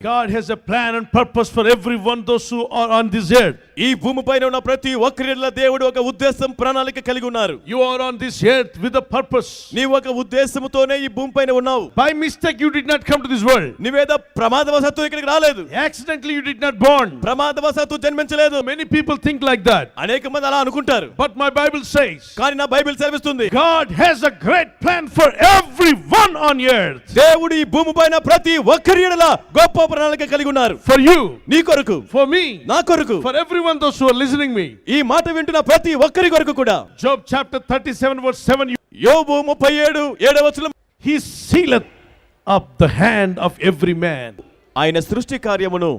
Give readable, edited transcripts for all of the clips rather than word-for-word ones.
God has a plan and purpose for everyone those who are on this earth. ఈ భూమిపైన ఉన్న ప్రతి ఒక్కరిలో దేవుడు ఒక ఉద్దేశం ప్రణాళిక కలిగి ఉన్నారు. You are on this earth with a purpose. నీవు ఒక ఉద్దేశముతోనే ఈ భూమిపైన ఉన్నావు. By mistake you did not come to this world. నీవేదో ప్రమాదవశాత్తు ఇక్కడికి రాలేదు. Accidentally you did not born. ప్రమాదవశాత్తు జన్మించలేదు. Many people think like that. అనేక మంది అలా అనుకుంటారు. But my Bible says, కానీ నా బైబిల్ సెలవిస్తుంది, God has a great plan for everyone on earth. దేవుడు ఈ భూమిపైన ప్రతి ఒక్కరి ఎడల గొప్ప ప్రణాళిక కలిగి ఉన్నారు. For you, నీ కొరకు, for me, నా కొరకు, for everyone those who are listening me. ఈ మాట వింటున్న ప్రతి ఒక్కరి కొరకు కూడా. Job chapter 37 verse 7. యోబు 37:7 వచనం, He sealeth up the hand of every man. ఆయన సృష్టి కార్యమును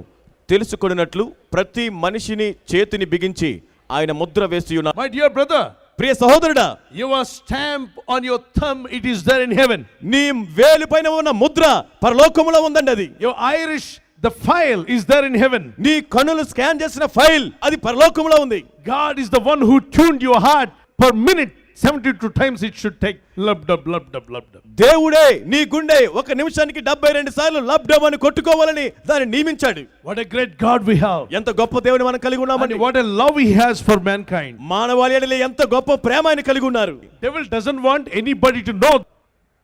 తెలుసుకొనున్నట్లు ప్రతి మనిషిని చేతిని బిగించి ఆయన ముద్ర వేసి ఉన్నారు. My dear brother, ప్రియ సహోదరుడా, your stamp on your thumb, it is there in heaven. నీ వేలిపైన ఉన్న ముద్ర పరలోకములో ఉందండి. అది Your iris, the file is there in heaven. నీ కన్నులు స్కాన్ చేసిన ఫైల్ అది పరలోకములో ఉంది. God is the one who tuned your heart per minute. 72 times it should take. Lub dub lub dub lub dub. దేవుడే నీ గుండె ఒక నిమిషానికి 72 సార్లు లబ్ డబ్ అని కొట్టుకోవాలని దాన్ని నియమించాడు. What a great God we have. ఎంత గొప్ప దేవుని మనం కలిగి ఉన్నామండి. And what a love he has for mankind. మానవాళి ఎడల ఎంత గొప్ప ప్రేమ ఆయన కలిగి ఉన్నారు. Devil doesn't want anybody to know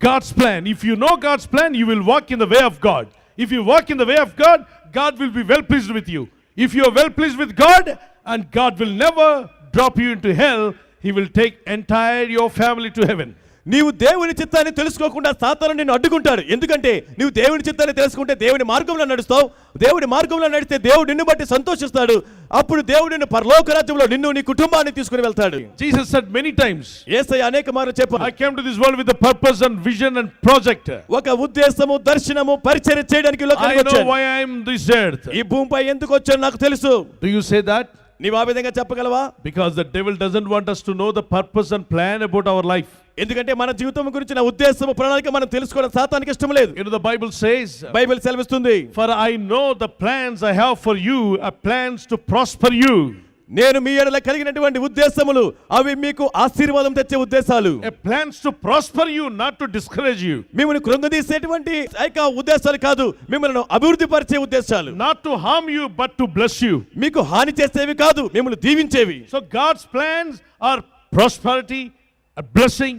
God's plan. If you know God's plan, you will walk in the way of God. If you walk in the way of God, God will be well pleased with you. If you are well pleased with God, and God will never drop you into hell, he will take entire your family to heaven. నీవు దేవుని చిత్తాన్ని తెలుసుకోకుండా సాతాను నిన్ను అడ్డుకుంటాడు. ఎందుకంటే నీవు దేవుని చిత్తాన్ని తెలుసుకుంటే దేవుని మార్గంలో నడుస్తావు. దేవుని మార్గంలో నడిస్తే దేవుడు నిన్ను బట్టి సంతోషిస్తాడు. అప్పుడు దేవుడు నిన్ను పరలోక రాజ్యంలో నిన్ను నీ కుటుంబాన్ని తీసుకుని వెళ్తాడు. Jesus said many times, యేసయ్య అనేక మార్లు చెప్పాడు, I came to this world with a purpose and vision and project. ఒక ఉద్దేశము, దర్శనము, పరిచర్య చేయడానికి I లోకానికి know వచ్చాను. why I am this earth. ఈ భూమిపై ఎందుకు వచ్చాను నాకు తెలుసు. Do you say that? నీవు ఆ విధంగా చెప్పగలవా? Because the devil doesn't want us to know the purpose and plan about our life. ఎందుకంటే మన జీవితం గురించిన ఉద్దేశము, ప్రణాళిక మనం తెలుసుకోవడం సాతానికి ఇష్టం లేదు. You know, the Bible says, Bible సెలవిస్తుంది, for I know the plans I have for you are plans to prosper you. నేను మీ ఎడల కలిగినటువంటి ఉద్దేశములు అవి మీకు ఆశీర్వాదం తెచ్చే ఉద్దేశాలు. Plans to prosper you, not to discourage you. మిమ్మల్ని కృంగదీసేటువంటి ఉద్దేశాలు కాదు, మిమ్మల్ని అభివృద్ధి పరిచే ఉద్దేశాలు. Not to harm you, but to bless you. మీకు హాని చేసేవి కాదు, మిమ్మల్ని దీవించేవి. So God's plans are prosperity, a blessing,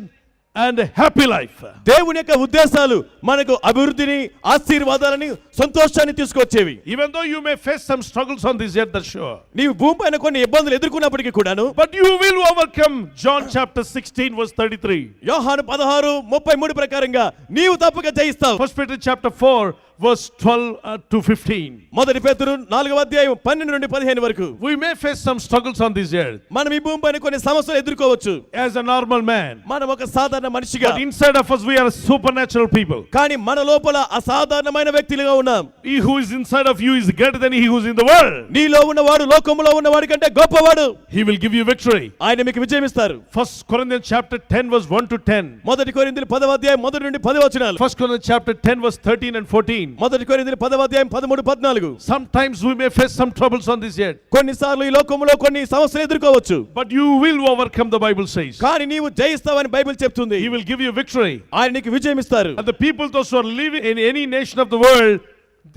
and a happy life. దేవుని యొక్క ఉద్దేశాలు మనకు అభివృద్ధిని, ఆశీర్వాదాలని, సంతోషాన్ని తీసుకొచ్చేవి. Even though you may face some struggles on this earth, that's sure. నీవు భూమిపైన కొన్ని ఇబ్బందులు ఎదుర్కొన్నప్పటికీ కూడాను, but you will overcome. John chapter 16 verse 33. యోహాను 16:33 ప్రకారంగా నీవు తప్పక జయిస్తావు. 1 Peter chapter 4 verse 12 to 15. మొదటి పేతురు 4:12 నుండి 15 వరకు. We may face some struggles on this earth. మనం ఈ భూమిపైన కొన్ని సమస్యలు ఎదుర్కోవచ్చు. As a normal man, మనం ఒక సాధారణ మనిషిగా, but inside of us we are supernatural people. కానీ మన లోపల అసాధారణమైన వ్యక్తులుగా ఉన్నాం. He who is inside of you is greater than he who is in the world. నీలో ఉన్నవాడు లోకములో ఉన్నవాడి కంటే గొప్పవాడు. He will give you victory. ఆయన మీకు విజయం ఇస్తారు. 1 Corinthians chapter 10 verse 1 to 10. మొదటి కొరింథీయులు 10వ అధ్యాయం 1 నుండి 10 వచనాలు. 1 Corinthians chapter 10 verse 13 and 14. మొదటి కొరింథీయులు 10వ అధ్యాయం 13-14. Sometimes we may face some troubles on this earth. కొన్నిసార్లు ఈ లోకములో కొన్ని సమస్యలు ఎదుర్కోవచ్చు. But you will overcome, the Bible says. కానీ నీవు జయిస్తావని బైబిల్ చెప్తుంది. He will give you victory. ఆయన నీకు విజయం ఇస్తారు. And the people those who are living in any nation of the world,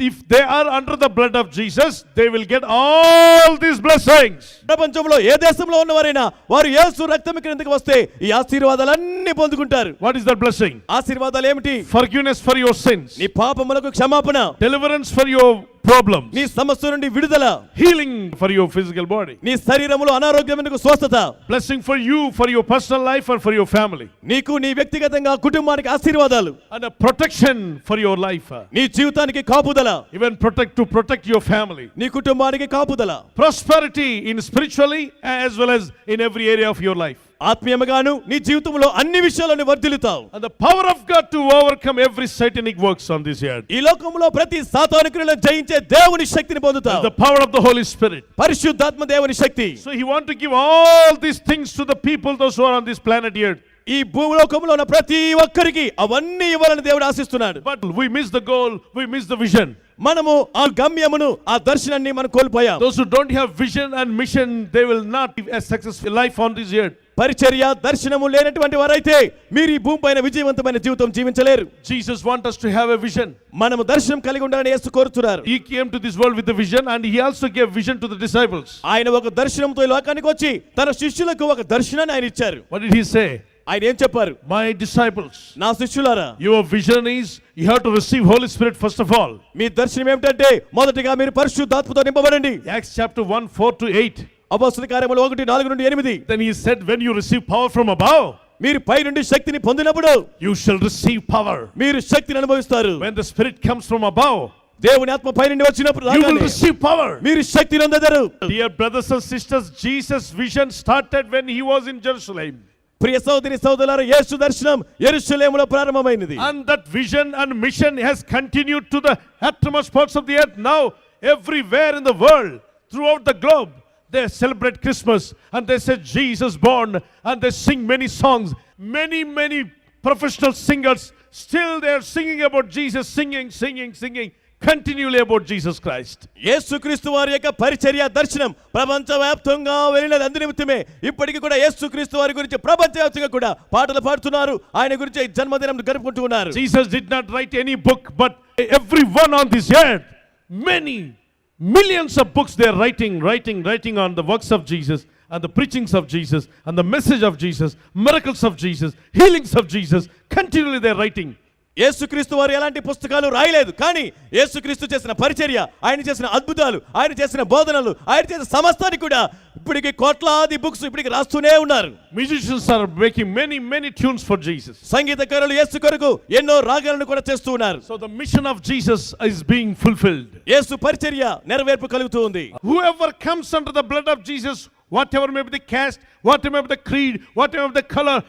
if they are under the blood of Jesus, they will get all these blessings. ప్రపంచంలో ఏ దేశంలో ఉన్నవారైనా వారు యేసు రక్తం కిందకి వస్తే ఈ ఆశీర్వాదాలన్నీ పొందుకుంటారు. What is that blessing? ఆశీర్వాదాలు ఏమిటి? Forgiveness for your sins. నీ పాపములకు క్షమాపణ. Deliverance for your problems. నీ సమస్య నుండి విడుదల. Healing for your physical body. నీ శరీరములో అనారోగ్యమునకు స్వస్థత. Blessing for you, for your personal life or for your family. నీకు నీ వ్యక్తిగతంగా కుటుంబానికి ఆశీర్వాదాలు. And a protection for your life. నీ జీవితానికి కాపుదల. Even to protect your family. నీ కుటుంబానికి కాపుదల. Prosperity in spiritually as well as in every area of your life. ఆత్మీయముగాను నీ జీవితంలో అన్ని విషయాలను వర్ధిల్లుతావు. And the power of God to overcome every satanic works on this earth. ఈ లోకములో ప్రతి సాతాను క్రియలను జయించే దేవుని శక్తిని పొందుతావు. The power of the Holy Spirit. పరిశుద్ధాత్మ దేవుని శక్తి. So he want to give all these things to the people those who are on this planet earth. ఈ భూలోకంలో ఉన్న ప్రతి ఒక్కరికి అవన్నీ ఇవ్వాలని దేవుడు ఆశిస్తున్నాడు. But we miss the goal, we miss the vision. మనము ఆ గమ్యమును, ఆ దర్శనాన్ని మనం కోల్పోయాం. Those who don't have vision and mission, they will not live a successful life on this earth. పరిచర్య దర్శనము లేనటువంటి వారైతే మీరు ఈ భూమిపైన విజయవంతమైన జీవితం జీవించలేరు. Jesus wants us to have a vision. మనము దర్శనం కలిగి ఉండాలని యేసు కోరుతున్నారు. He came to this world with a vision and he also gave vision to the disciples. ఆయన ఒక దర్శనంతో ఈ లోకానికి వచ్చి తన శిష్యులకు ఒక దర్శనాన్ని ఆయన ఇచ్చారు. What did he say? ఆయన ఏం చెప్పారు? My disciples, నా శిష్యులారా, your vision is you have to receive Holy Spirit first of all. మీ దర్శనం ఏమిటంటే మొదటిగా మీరు పరిశుద్ధాత్మతో నింపబడండి. Acts chapter 1:4-8. అపొస్తలుల కార్యములు 1:4-8. Then he said, when you receive power from above, మీరు పై నుండి శక్తిని పొందినప్పుడు you shall receive power. మీరు శక్తిని అనుభవిస్తారు. When the Spirit comes from above, దేవుని ఆత్మ పై నుండి వచ్చినప్పుడు you will receive power. మీరు శక్తిని పొందెదరు. Dear brothers and sisters, Jesus' vision started when he was in Jerusalem. ప్రియ సహోదరి సహోదరులారా, యేసు దర్శనం యెరూషలేములో ప్రారంభమైనది. And that vision and mission has continued to the uttermost parts of the earth. Now, everywhere in the world, throughout the globe, they celebrate Christmas and they say Jesus born and they sing many songs. Many professional singers, still they are singing about Jesus, singing continually about Jesus Christ. యేసుక్రీస్తు వారి యొక్క పరిచర్య దర్శనం ప్రపంచవ్యాప్తంగా వెళ్ళినది అందు నిమిత్తమే ఇప్పటికీ కూడా యేసుక్రీస్తు వారి గురించి ప్రపంచవ్యాప్తంగా కూడా పాటలు పాడుతున్నారు. ఆయన గురించి జన్మదినం జరుపుకుంటూ ఉన్నారు. Jesus did not write any book, but everyone on this earth, many millions of books they are writing on the works of Jesus and the preachings of Jesus and the message of Jesus, miracles of Jesus, healings of Jesus. Continually they are writing. యేసుక్రీస్తు వారు ఎలాంటి పుస్తకాలు రాయలేదు, కానీ యేసుక్రీస్తు చేసిన పరిచర్య, ఆయన చేసిన అద్భుతాలు, ఆయన చేసిన బోధనలు, ఆయన చేసిన సమస్తాన్ని కూడా ఇప్పటికి కోట్లాది బుక్స్ ఇప్పటికి రాస్తూనే ఉన్నారు. Musicians are making many tunes for Jesus. సంగీతకారులు యేసు కొరకు ఎన్నో రాగాలను కూడా చేస్తూ ఉన్నారు. So the mission of Jesus is being fulfilled. యేసు పరిచర్య నెరవేర్పు కలుగుతూ ఉంది. Whoever comes under the blood of Jesus, whatever may be the caste, whatever may be the creed, whatever may be the color,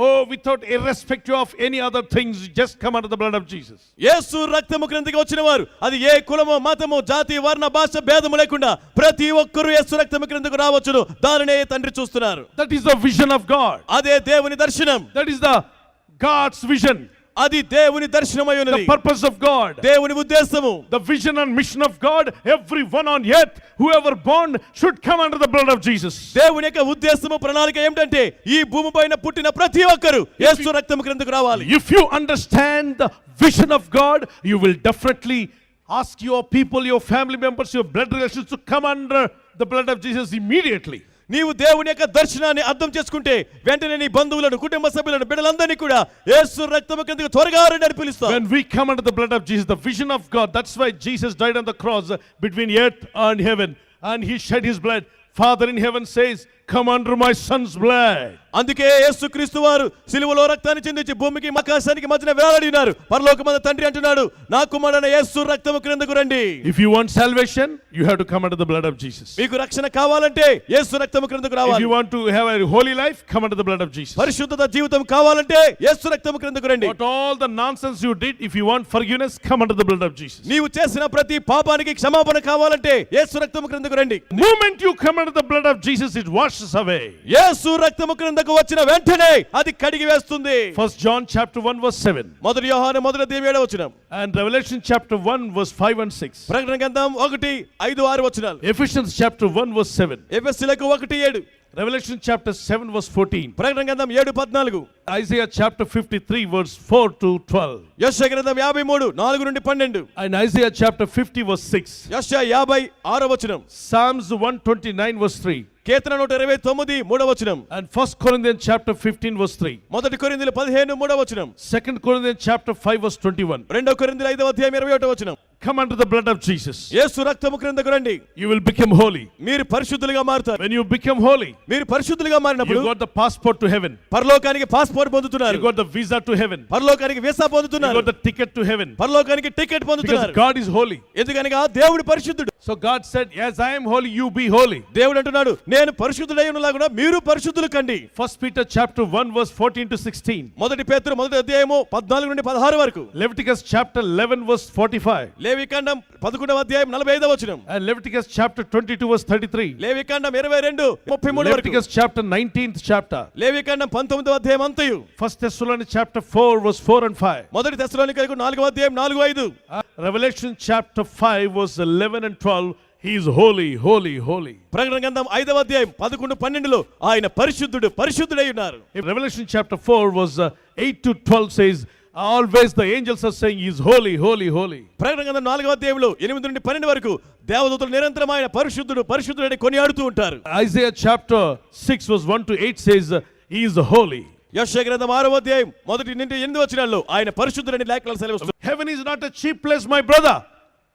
oh, without irrespective of any other things, just come under the blood of Jesus. యేసు రక్తము క్రిందకి వచ్చిన వారు, అది ఏ కులమో మతమో జాతి వర్ణ భాష భేదము లేకుండా ప్రతి ఒక్కరూ యేసు రక్తము క్రిందకు రావచ్చును. దానినే తండ్రి చూస్తున్నారు. That is the vision of God. అదే దేవుని దర్శనం. That is the God's vision. అది దేవుని దర్శనమై ఉన్నది. The purpose of God. దేవుని ఉద్దేశము. The vision and mission of God. Everyone on earth, whoever born, should come under the blood of Jesus. దేవుని యొక్క ఉద్దేశము ప్రణాళిక ఏమిటంటే ఈ భూమిపైన పుట్టిన ప్రతి ఒక్కరు యేసు రక్తము క్రిందకు రావాలి. If you understand the vision of God, you will definitely ask your people, your family members, your blood relations to come under the blood of Jesus immediately. నీవు దేవుని యొక్క దర్శనాన్ని అర్థం చేసుకుంటే వెంటనే నీ బంధువులను, కుటుంబ సభ్యులను, బిడ్డలందరినీ కూడా యేసు రక్తము కిందకు త్వరగా రండి అని పిలుస్తావు. When we come under the blood of Jesus, the vision of God, that's why Jesus died on the cross between earth and heaven, and he shed his blood. Father in heaven says, come under my son's blood. అందుకే యేసుక్రీస్తు వారు సిలువలో రక్తాన్ని చిందించి భూమికి ఆకాశానికి మధ్యన వేలాడి ఉన్నారు. పరలోకమందు తండ్రి అంటున్నాడు, నా కుమారుడైన యేసు రక్తము క్రిందకు రండి. If you want salvation, you have to come under the blood of Jesus. మీకు రక్షణ కావాలంటే యేసు రక్తము క్రిందకు If రావాలి. you want to have a holy life, come under the blood of Jesus. పరిశుద్ధత జీవితం కావాలంటే యేసు రక్తము క్రిందకు రండి. What all the nonsense you did, if you want forgiveness, come under the blood of Jesus. నీవు చేసిన ప్రతి పాపానికి క్షమాపణ కావాలంటే యేసు రక్తము క్రిందకు రండి. The moment you come under the blood of Jesus, it washes away. యేసు రక్తము క్రిందకు వచ్చిన వెంటనే అది కడిగి వేస్తుంది. 1 John chapter 1 verse 7. మొదటి యోహాను 1:7 And Revelation chapter 1 verse 5 and 6. ప్రకటన గ్రంథం 1:5-6 Ephesians chapter 1 verse 7. ఎఫెసీయులకు 1:7 Revelation chapter 7 verse 14. ప్రకటన గ్రంథం 7:14 Isaiah chapter 53 verse 4-12. యెషయా గ్రంథం 53 4-12 And Isaiah chapter 50 verse 6. యెషయా 56 Psalms 129 verse 3. Keerthana 129 And 1 Corinthians chapter 15 verse 3. మొదటి కొరింథీయులు 15 2 Corinthians chapter 5 verse 21. రెండో కొరింథీయులు 5:21 Come under the blood of Jesus. యేసు రక్తము క్రిందకు రండి. You will become holy. మీరు పరిశుద్ధులుగా మారుతారు. When you become holy, మీరు పరిశుద్ధులుగా మారినప్పుడు you got the passport to heaven. పరలోకానికి పాస్పోర్ట్ పొందుతున్నారు. You got the visa to heaven. పరలోకానికి వీసా You పొందుతున్నారు. got the ticket to heaven. పరలోకానికి టికెట్ Because పొందుతున్నారు. God is holy. ఎందుకనగా దేవుడు పరిశుద్ధుడు. So God said, as I am holy, you be holy. దేవుడు అంటున్నాడు, నేను పరిశుద్ధుడై ఉన్నలాగున మీరు పరిశుద్ధులు కండి. 1 Peter chapter 1 verse 14-16. మొదటి పేతురు 1:14 వరకు. Leviticus chapter 11 verse 45. లేవికాండం 11:45 And Leviticus chapter 22 verse 33. లేవికాండం 22:33 వరకు. Leviticus chapter 19th chapter. లేవికాండం 19వ అంతయు. 1 Thessalonians chapter 4 verse 4 and 5. మొదటి తెస్సలోనికైలకు 4వ అధ్యాయం 4-5. Revelation chapter 5 verse 11 and 12 He is holy, holy, holy. ప్రకటన గ్రంథం 5వ అధ్యాయం 11-12లో ఆయన పరిశుద్ధుడు పరిశుద్ధుడై ఉన్నారు. In Revelation chapter 4 was 8 to 12 says, always the angels are saying he is holy, holy, holy. ప్రకటన గ్రంథం 4వ అధ్యాయంలో 8 నుండి 12 వరకు దేవదూతలు నిరంతరం ఆయన పరిశుద్ధుడు పరిశుద్ధుడని కొనియాడుతూ ఉంటారు. Isaiah chapter 6 verse 1 to 8 says he is holy. యెషయా గ్రంథం 6వ అధ్యాయం 1 నుండి 8 వచనాల్లో ఆయన పరిశుద్ధుడని లేఖనాలు సెలవిస్తుంది. Heaven is not a cheap place, my brother.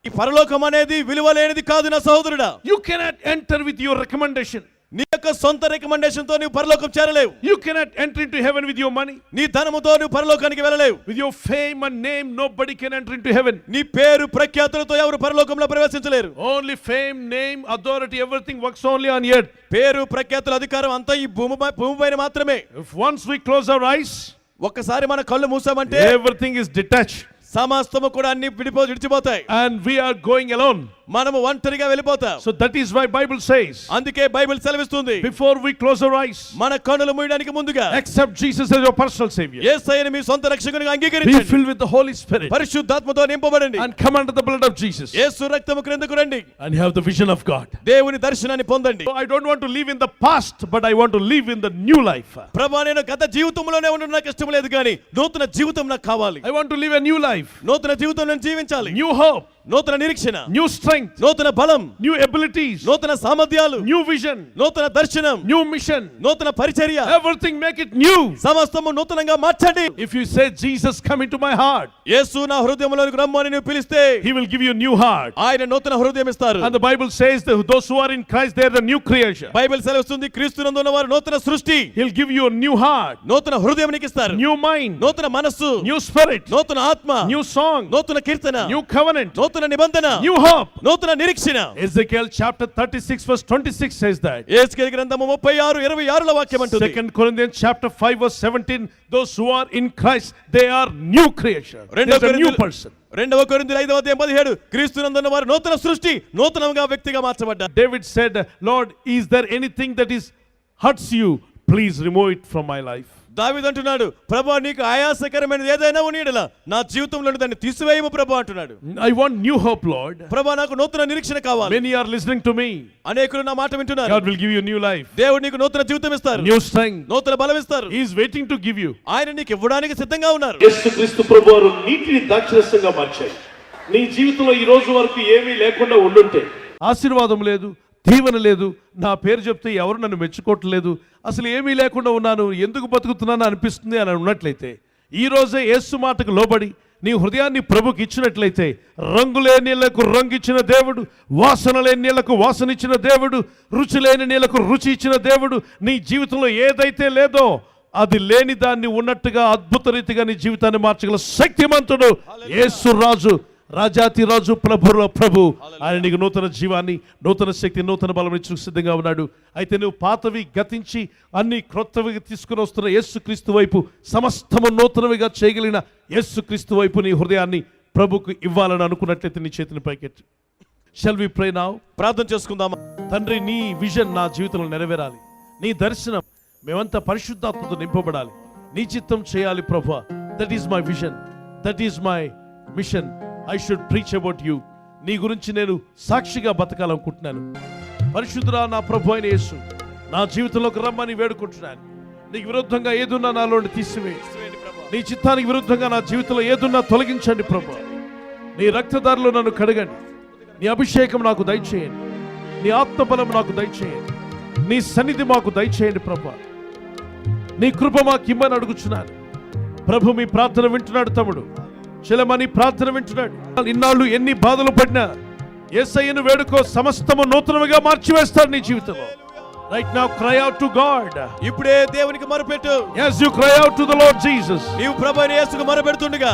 ఈ పరలోకం అనేది విలువలేనిది కాదు నా సహోదరుడా. You cannot enter with your recommendation. నీ యొక్క సొంత రికమెండేషన్ తో నువ్వు పరలోకం చేరలేవు. You cannot enter into heaven with your money. నీ ధనముతో నువ్వు పరలోకానికి వెళ్ళలేవు. With your fame and name, nobody can enter into heaven. నీ పేరు ప్రఖ్యాతులతో ఎవరు పరలోకంలో ప్రవేశించలేరు. Only fame, name, authority, everything works only on earth. పేరు ప్రఖ్యాతుల అధికారం అంతా ఈ భూమిపైన మాత్రమే. If once we close our eyes, ఒక్కసారి మన కళ్ళు మూసామంటే everything is detached. సమస్తము కూడా అన్ని విడిచిపోతాయి. And we are going alone. మనము ఒంటరిగా వెళ్ళిపోతాం. So that is why Bible says, అందుకే బైబిల్ సెలవిస్తుంది, before we close our eyes, మన కన్నులు మూయడానికి ముందుగా accept Jesus as your personal savior. యేసయ్యను మీ సొంత రక్షకునిగా Be అంగీకరించండి. filled with the Holy Spirit పరిశుద్ధాత్మతో నింపబడండి. and come under the blood of Jesus యేసు రక్తము క్రిందకు రండి. and have the vision of God. దేవుని దర్శనాన్ని పొందండి. So I don't want to live in the past, but I want to live in the new life. ప్రభువా, నేను గత జీవితంలోనే ఉండడం నాకు ఇష్టం లేదు కానీ నూతన జీవితం నాకు కావాలి. I want to live a new life, నూతన జీవితం నేను జీవించాలి. new hope, నూతన నిరీక్షణ, new strength, నూతన బలం, new abilities, నూతన సామర్థ్యాలు, new vision, నూతన దర్శనం, new mission. నూతన పరిచర్య, Everything make it new. సమస్తము నూతనంగా మార్చండి. If you say, Jesus, come into my heart, యేసు నా హృదయంలోనికి రమ్మని నువ్వు పిలిస్తే he will give you a new heart. ఆయన నూతన హృదయం ఇస్తారు. And the Bible says that those who are in Christ, they are the new creation. Bible సెలవిస్తుంది, క్రీస్తునందు ఉన్నవారు నూతన సృష్టి. He'll give you a new heart, నూతన హృదయం నీకు ఇస్తారు. new mind, నూతన మనస్సు, new spirit, నూతన ఆత్మ, new song, నూతన కీర్తన, new covenant, నూతన నిబంధన, new hope. నూతన నిరీక్షణ. Ezekiel chapter 36 verse 26 says that. యేసుకేలు గ్రంథము 36:26 వాక్యం అంటుంది. 2 Corinthians chapter 5 verse 17, those who are in Christ, they are new creation. There's a new person. 2 కొరింథీయుల 5వ అధ్యాయం 17, క్రీస్తునందు ఉన్నవారు నూతన సృష్టి, నూతనంగా వ్యక్తిగా మార్చబడ్డారు. David said, Lord, is there anything that is hurts you? Please remove it from my life. దావీదు అంటున్నాడు, ప్రభువా నీకు ఆయాసకరమైనది ఏదైనా ఉన్నీడలా నా జీవితంలో దాన్ని తీసివేయము ప్రభువా అంటున్నాడు. I want new hope, Lord. ప్రభువా నాకు నూతన నిరీక్షణ కావాలి. Many are listening to me. అనేకులు నా మాట వింటున్నారు. God will give you new life, దేవుడు నీకు నూతన జీవితం ఇస్తారు, new strength. నూతన బలం ఇస్తారు. He is waiting to give you. ఆయన నీకు ఇవ్వడానికి సిద్ధంగా ఉన్నారు. యేసుక్రీస్తు ప్రభువారు నీటిని ద్రాక్షరసంగా మార్చారు. నీ జీవితంలో ఈ రోజు వరకు ఏమీ లేకుండా ఉండుంటే, ఆశీర్వాదం లేదు, దీవెన లేదు, నా పేరు చెప్తే ఎవరు నన్ను మెచ్చుకోవట్లేదు, అసలు ఏమీ లేకుండా ఉన్నాను, ఎందుకు బతుకుతున్నాను అనిపిస్తుంది అని ఉన్నట్లయితే, ఈ రోజే యేసు మాటకు లోబడి నీ హృదయాన్ని ప్రభుకి ఇచ్చినట్లయితే, రంగులేని నీళ్లకు రంగు ఇచ్చిన దేవుడు, వాసన లేని నీళ్లకు వాసన ఇచ్చిన దేవుడు, రుచి లేని నీళ్లకు రుచి ఇచ్చిన దేవుడు, నీ జీవితంలో ఏదైతే లేదో అది లేని దాన్ని ఉన్నట్టుగా అద్భుత రీతిగా నీ జీవితాన్ని మార్చగల శక్తిమంతుడు యేసు రాజు, రాజాతి రాజు, ప్రభుల ప్రభు. ఆయన నీకు నూతన జీవాన్ని, నూతన శక్తి, నూతన బలం ఇచ్చి సిద్ధంగా ఉన్నాడు. అయితే నువ్వు పాతవి గతించి అన్ని క్రొత్తవి తీసుకుని వస్తున్న యేసుక్రీస్తు వైపు, సమస్తము నూతనవిగా చేయగలిగిన యేసుక్రీస్తు వైపు నీ హృదయాన్ని ప్రభుకు ఇవ్వాలని అనుకున్నట్లయితే నీ చేతిని పైకెట్టు. Shall we pray now? ప్రార్థన చేసుకుందామా? తండ్రి, నీ విజన్ నా జీవితంలో నెరవేరాలి, నీ దర్శనం మేమంతా పరిశుద్ధాత్మతో నింపబడాలి, నీ చిత్తం చేయాలి ప్రభువా. That is my vision, that is my mission. I should preach about you. నీ గురించి నేను సాక్షిగా బతకాలనుకుంటున్నాను. పరిశుద్ధుడా నా ప్రభు అయిన యేసు, నా జీవితంలోకి రమ్మని వేడుకుంటున్నాను. నీకు విరుద్ధంగా ఏదున్నా నాలో తీసివేయి. నీ చిత్తానికి విరుద్ధంగా నా జీవితంలో ఏదున్నా తొలగించండి ప్రభు. నీ రక్తదారిలో నన్ను కడగండి. నీ అభిషేకం నాకు దయచేయండి. నీ ఆత్మబలం నాకు దయచేయండి. నీ సన్నిధి మాకు దయచేయండి ప్రభు. నీ కృప మాకు ఇమ్మని అడుగుచున్నాను ప్రభు. మీ ప్రార్థన వింటున్నాడు తమ్ముడు, చెలమని ప్రార్థన వింటున్నాడు. ఇన్నాళ్ళు ఎన్ని బాధలు పడినా యేసయ్యను వేడుకో, సమస్తము నూతనముగా మార్చివేస్తాడు నీ జీవితంలో. Right now cry out to God. ఇప్పుడే దేవునికి మొరపెట్టు. As you cry out to the Lord Jesus, నీవు ప్రభువైన యేసుకు మొరపెడుతుండగా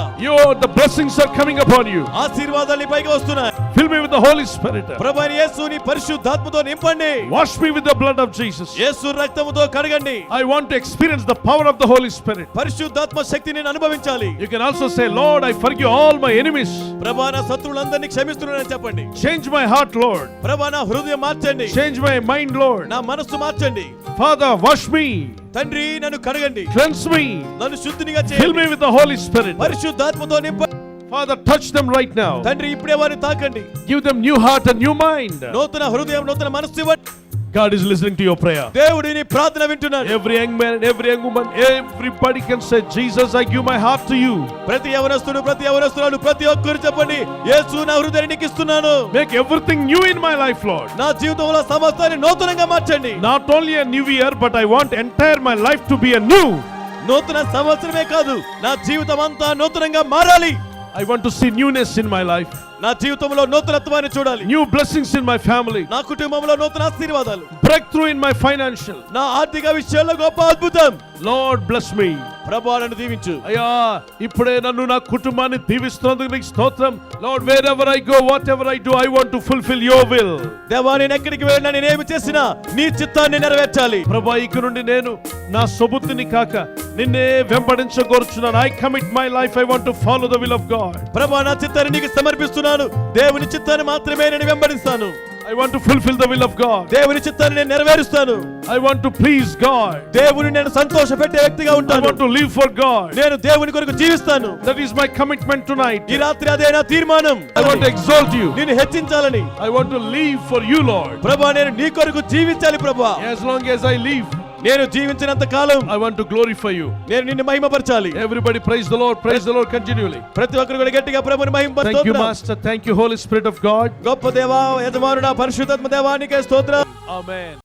the blessings are coming upon you. ఆశీర్వాదాలు నీ పైకి వస్తున్నాయి. Fill me with the Holy Spirit. ప్రభువైన యేసు నీ పరిశుద్ధాత్మతో నింపండి. Wash me with the blood of Jesus. యేసు రక్తముతో కడగండి. I want to experience the power of the Holy Spirit. పరిశుద్ధాత్మ శక్తిని నేను అనుభవించాలి. You can also say, Lord, I forgive all my enemies. ప్రభువా నా శత్రువులందరినీ క్షమిస్తున్నానని చెప్పండి. Change my heart, Lord. ప్రభువా నా హృదయం మార్చండి. Change my mind, Lord. నా మనస్సు మార్చండి. Father, wash me. తండ్రి నన్ను కడగండి. Cleanse me. నన్ను శుద్ధినిగా Fill చేయండి. me with the Holy Spirit. పరిశుద్ధాత్మతో నింపండి. Father, touch them right now. తండ్రి ఇప్పుడే వారిని తాకండి. Give them new heart and new mind. నూతన హృదయం, నూతన మనస్సు ఇవ్వండి. God is listening to your prayer. దేవుడు నీ ప్రార్థన వింటున్నాడు. Every young man and every young woman, everybody can say, Jesus, I give my heart to you. ప్రతి యవనస్తుడు, ప్రతి యవనస్తురాలు, ప్రతి ఒక్కరు చెప్పండి, యేసు నా హృదయాన్ని నీకు ఇస్తున్నాను. Make everything new in my life, Lord. నా జీవితంలో సమస్తాన్ని నూతనంగా మార్చండి. Not only a new year, but I want entire my life to be a new. నూతన సంవత్సరమే కాదు, నా జీవితం అంతా నూతనంగా మారాలి. I want to see newness in my life. నా జీవితంలో నూతనత్వాన్ని చూడాలి. New blessings in my family. నా కుటుంబంలో నూతన ఆశీర్వాదాలు. Breakthrough in my financial. నా ఆర్థిక విషయాల్లో గొప్ప అద్భుతం. Lord, bless me. ప్రభువా నన్ను దీవించు. అయ్యా, ఇప్పుడే నన్ను నా కుటుంబాన్ని దీవిస్తున్నందుకు నీకు స్తోత్రం. Lord, wherever I go, whatever I do, I want to fulfill your will. దేవా, నేను ఎక్కడికి వెళ్ళినా, నేనేమి చేసినా నీ చిత్తాన్ని నెరవేర్చాలి. ప్రభువా, ఇక నుండి నేను నా సొబుద్ధిని కాక నిన్నే వెంబడించగోరుచున్నాను. I commit my life. I want to follow the will of God. ప్రభువా, నా చిత్తాన్ని నీకు సమర్పిస్తున్నాను. దేవుని చిత్తాన్ని మాత్రమే నేను వెంబడిస్తాను. I want to fulfill the will of God. దేవుని చిత్తాన్ని నేను నెరవేరుస్తాను. I want to please God. దేవుని నేను సంతోషపెట్టే వ్యక్తిగా I ఉంటాను. want to live for God. నేను దేవుని కొరకు జీవిస్తాను. That is my commitment tonight. ఈ రాత్రి అదే నా తీర్మానం. I want to exalt you. నిన్ను హెచ్చించాలని. I want to live for you, Lord. ప్రభువా, నేను నీ కొరకు జీవించాలి ప్రభువా. As long as I live, నేను జీవించినంత కాలం I want to glorify you. నేను నిన్ను మహిమపరచాలి. Everybody praise the Lord. Praise the Lord continually. ప్రతి ఒక్కరు కూడా గట్టిగా ప్రభువుని Thank you, మహిమపరచుదాం. Master. Thank you, Holy Spirit of God. గొప్ప దేవా, యజమానుడా, పరిశుద్ధాత్మ దేవా, నీకే స్తోత్రం. Amen.